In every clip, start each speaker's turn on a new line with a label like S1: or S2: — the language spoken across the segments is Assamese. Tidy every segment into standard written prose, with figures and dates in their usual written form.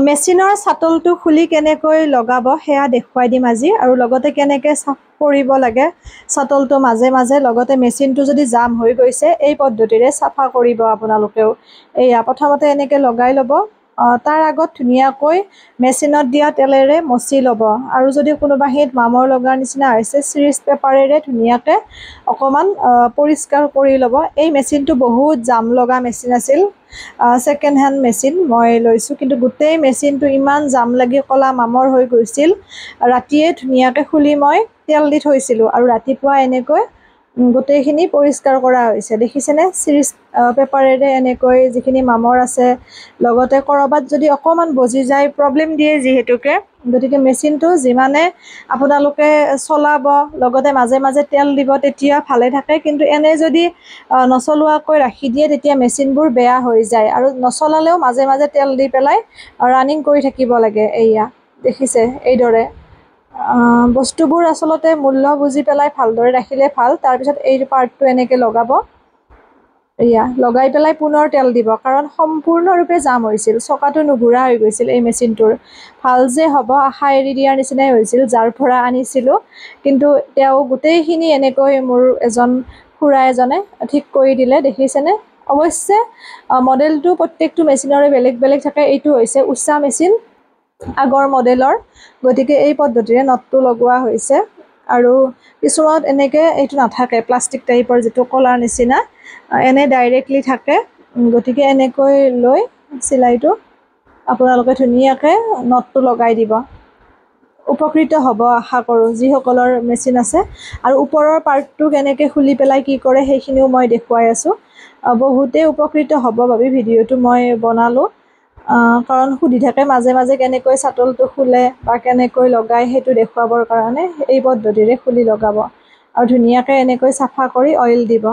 S1: মেচিনৰ চাটলটো খুলি কেনেকৈ লগাব সেয়া দেখুৱাই দিম আজি আৰু লগতে কেনেকৈ চাফ কৰিব লাগে চাটলটো মাজে মাজে লগতে মেচিনটো যদি জাম হৈ গৈছে এই পদ্ধতিৰে চাফা কৰিব আপোনালোকেও এয়া প্ৰথমতে এনেকৈ লগাই ল'ব তাৰ আগত ধুনীয়াকৈ মেচিনত দিয়া তেলেৰে মচি ল'ব আৰু যদি কোনোবাহিত মামৰ লগাৰ নিচিনা হৈছে চিৰিজ পেপাৰেৰে ধুনীয়াকৈ অকণমান পৰিষ্কাৰ কৰি ল'ব এই মেচিনটো বহুত জাম লগা মেচিন আছিল ছেকেণ্ড হেণ্ড মেচিন মই লৈছোঁ কিন্তু গোটেই মেচিনটো ইমান জাম লাগি ক'লা মামৰ হৈ গৈছিল ৰাতিয়ে ধুনীয়াকৈ খুলি মই তেল দি থৈছিলোঁ আৰু ৰাতিপুৱা এনেকৈ গোটেইখিনি পৰিষ্কাৰ কৰা হৈছে দেখিছেনে চিৰিজ পেপাৰেৰে এনেকৈ যিখিনি মামৰ আছে লগতে ক'ৰবাত যদি অকণমান বজি যায় প্ৰব্লেম দিয়ে যিহেতুকে গতিকে মেচিনটো যিমানে আপোনালোকে চলাব লগতে মাজে মাজে তেল দিব তেতিয়া ভালে থাকে কিন্তু এনে যদি নচলোৱাকৈ ৰাখি দিয়ে তেতিয়া মেচিনবোৰ বেয়া হৈ যায় আৰু নচলালেও মাজে মাজে তেল দি পেলাই ৰানিং কৰি থাকিব লাগে এয়া দেখিছে এইদৰে বস্তুবোৰ আচলতে মূল্য বুজি পেলাই ভালদৰে ৰাখিলে ভাল তাৰপিছত এই পাৰ্টটো এনেকৈ লগাব এয়া লগাই পেলাই পুনৰ তেল দিব কাৰণ সম্পূৰ্ণৰূপে জাম হৈছিল চকাটো নুঘূৰা হৈ গৈছিল এই মেচিনটোৰ ভাল যে হ'ব আশা এৰি দিয়াৰ নিচিনাই হৈছিল যাৰ পৰা আনিছিলোঁ কিন্তু তেওঁ গোটেইখিনি এনেকৈ মোৰ এজন খুৰা এজনে ঠিক কৰি দিলে দেখিছেনে অৱশ্যে মডেলটো প্ৰত্যেকটো মেচিনৰে বেলেগ বেলেগ থাকে এইটো হৈছে উষা মেচিন আগৰ মডেলৰ গতিকে এই পদ্ধতিৰে নটটো লগোৱা হৈছে আৰু কিছুমানত এনেকৈ এইটো নাথাকে প্লাষ্টিক টাইপৰ যিটো কলাৰ নিচিনা এনে ডাইৰেক্টলি থাকে গতিকে এনেকৈ লৈ চিলাইটো আপোনালোকে ধুনীয়াকৈ নটটো লগাই দিব উপকৃত হ'ব আশা কৰোঁ যিসকলৰ মেচিন আছে আৰু ওপৰৰ পাৰ্টটো কেনেকৈ খুলি পেলাই কি কৰে সেইখিনিও মই দেখুৱাই আছোঁ বহুতেই উপকৃত হ'ব বাবে ভিডিঅ'টো মই বনালোঁ কাৰণ সুধি থাকে মাজে মাজে কেনেকৈ চাটলটো খোলে বা কেনেকৈ লগায় সেইটো দেখুৱাবৰ কাৰণে এই পদ্ধতিৰে খুলি লগাব আৰু ধুনীয়াকৈ এনেকৈ চাফা কৰি অইল দিব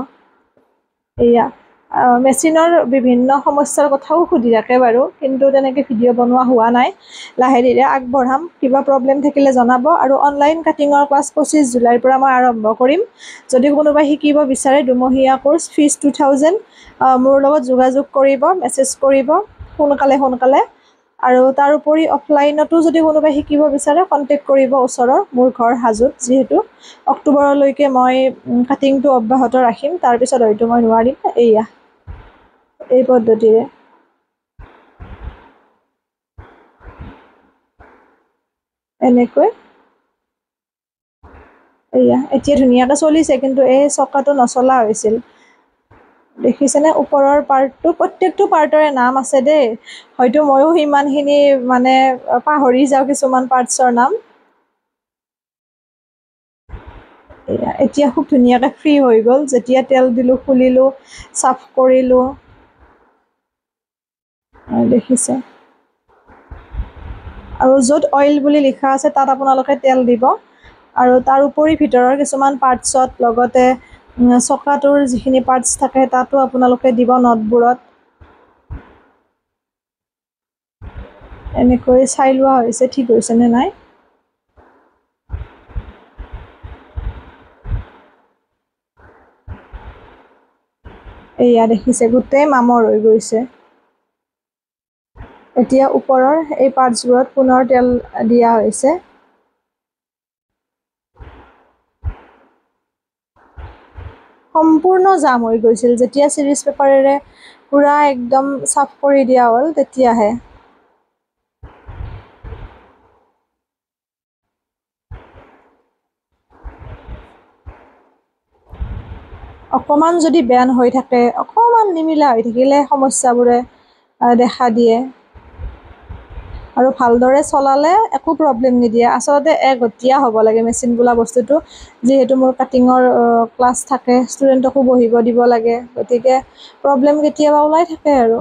S1: এয়া মেচিনৰ বিভিন্ন সমস্যাৰ কথাও সুধি থাকে বাৰু কিন্তু তেনেকৈ ভিডিঅ' বনোৱা হোৱা নাই লাহে ধীৰে আগবঢ়াম কিবা প্ৰব্লেম থাকিলে জনাব আৰু অনলাইন কাটিঙৰ ক্লাছ 25 জুলাইৰ পৰা মই আৰম্ভ কৰিম যদি কোনোবাই শিকিব বিচাৰে দুমহীয়া কোৰ্চ ফিজ 2000 মোৰ লগত যোগাযোগ কৰিব মেছেজ কৰিব সোনকালে আৰু তাৰ উপৰি অফলাইনতো যদি কোনোবাই শিকিব বিচাৰে কণ্টেক্ট কৰিব ওচৰৰ মোৰ ঘৰ হাজোত যিহেতু অক্টোবৰলৈকে মই কাটিংটো অব্যাহত ৰাখিম তাৰপিছত হয়তো মই নোৱাৰিম এয়া এই পদ্ধতিৰে এনেকৈ এয়া এতিয়া ধুনীয়াকৈ চলিছে কিন্তু এই চকাটো নচলা হৈছিল দেখিছেনে ওপৰৰ পাৰ্টটো প্ৰত্যেকটো পাৰ্টৰে নাম আছে দেই হয়তো ময়ো সিমানখিনি মানে পাহৰি যাওঁ কিছুমান পাৰ্টছৰ নাম এতিয়া খুব ধুনীয়াকৈ ফ্ৰী হৈ গ'ল যেতিয়া তেল দিলোঁ খুলিলোঁ চাফ কৰিলোঁ দেখিছে আৰু য'ত অইল বুলি লিখা আছে তাত আপোনালোকে তেল দিব আৰু তাৰ উপৰি ভিতৰৰ কিছুমান পাৰ্টছত লগতে চকাটোৰ যিখিনি পাৰ্টছ থাকে তাতো আপোনালোকে দিব নটবোৰত এনেকৈ চাই লোৱা হৈছে ঠিক হৈছেনে নাই এয়া দেখিছে গোটেই মামৰ হৈ গৈছে এতিয়া ওপৰৰ এই পাৰ্টছবোৰত পুনৰ তেল দিয়া হৈছে সম্পূৰ্ণ জাম হৈ গৈছিল যেতিয়া চিৰিজ পেপাৰেৰে পুৰা একদম চাফ কৰি দিয়া হ'ল তেতিয়াহে অকণমান যদি বেন হৈ থাকে অকণমান নিমিলা হৈ থাকিলে সমস্যাবোৰে দেখা দিয়ে আৰু ভালদৰে চলালে একো প্ৰব্লেম নিদিয়ে আচলতে একগতীয়া হ'ব লাগে মেচিন বোলা বস্তুটো যিহেতু মোৰ কাটিঙৰ ক্লাছ থাকে ষ্টুডেণ্টকো বহিব দিব লাগে গতিকে প্ৰব্লেম কেতিয়াবা ওলাই থাকে আৰু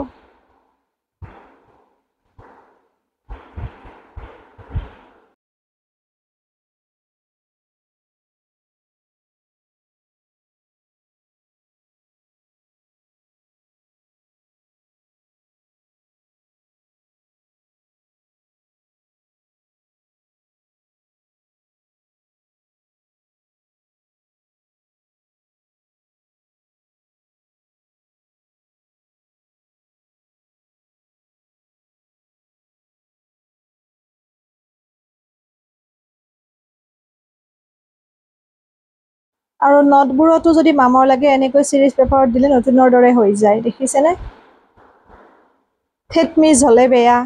S1: আৰু নটবোৰতো যদি মামৰ লাগে এনেকৈ চিৰিজ পেপাৰত দিলে নতুনৰ দৰে হৈ যায়, দেখিছেনে? থেটমিজ হ'লে বেয়া।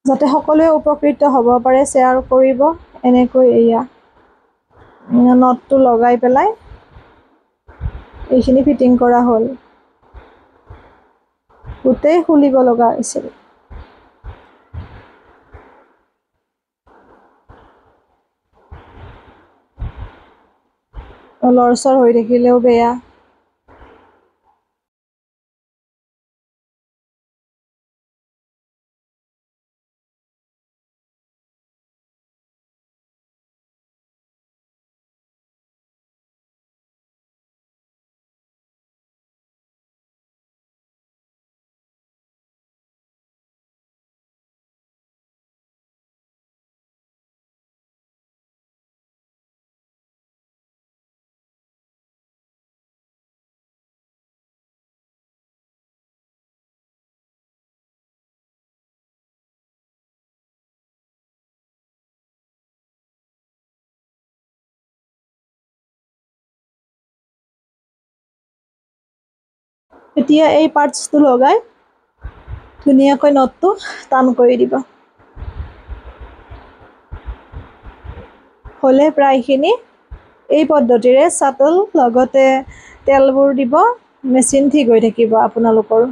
S1: যাতে সকলোৱে উপকৃত হ'ব পাৰে শ্বেয়াৰ কৰিব। এনেকৈ এয়া নটটো লগাই পেলাই এইখিনি ফিটিং কৰা হ'ল। গোটেই খুলিব লগা হৈছিল। লৰচৰ হৈ থাকিলেও বেয়া। এতিয়া এই পাৰ্টছটো লগাই ধুনীয়াকৈ নটটো টান কৰি দিব। হ'লে প্ৰায়খিনি। এই পদ্ধতিৰে চাটল লগতে তেলবোৰ দিব, মেচিন ঠিক হৈ থাকিব আপোনালোকৰো।